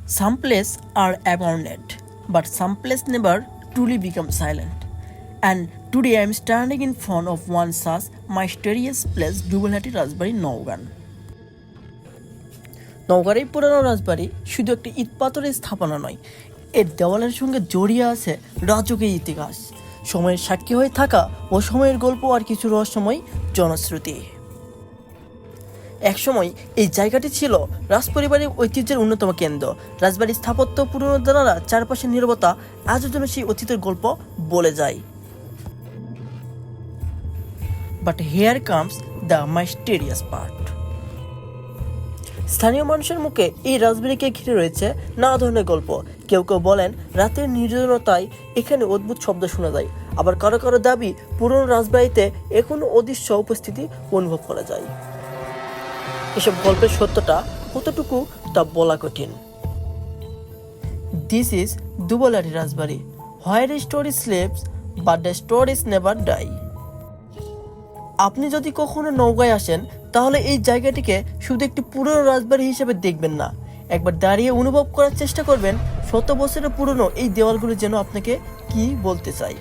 Some places are abandoned, but some places never truly become silent. And today I am standing in front of one such mysterious place, Dubalhati Rajbari, Naugan. নওগাঁর এই পুরানো রাজবাড়ি শুধু একটি ইট পাথরের স্থাপনা নয়, এর দেওয়ালের সঙ্গে জড়িয়ে আছে রাজকীয় ইতিহাস, সময়ের সাক্ষী হয়ে থাকা ও সময়ের গল্প আর কিছু রহস্যময় জনশ্রুতি। একসময় এই জায়গাটি ছিল রাজপরিবারের ঐতিহ্যের অন্যতম কেন্দ্র। রাজবাড়ির স্থাপত্য পুনরুদ্ধাররা চারপাশের নীরবতা আজও যেন সেই অতীতের গল্প বলে যায়। But here comes the mysterious part. স্থানীয় মানুষের মুখে এই রাজবাড়িকে ঘিরে রয়েছে নানা ধরনের গল্প। কেউ কেউ বলেন রাতের নির্জনতায় এখানে অদ্ভুত শব্দ শোনা যায়, আবার কারো কারো দাবি পুরনো রাজবাড়িতে এখনো অদৃশ্য উপস্থিতি অনুভব করা যায়। এসব গল্পের সত্যটা কতটুকু তা বলা কঠিন। This is Dublati Rajbari, where story sleeps but the stories never die. আপনি যদি কখনো নওগাঁয় আসেন তাহলে এই জায়গাটিকে শুধু একটি পুরনো রাজবাড়ি হিসেবে দেখবেন না, একবার দাঁড়িয়ে অনুভব করার চেষ্টা করবেন শত বছরের পুরনো এই দেওয়ালগুলো যেন আপনাকে কি বলতে চাই।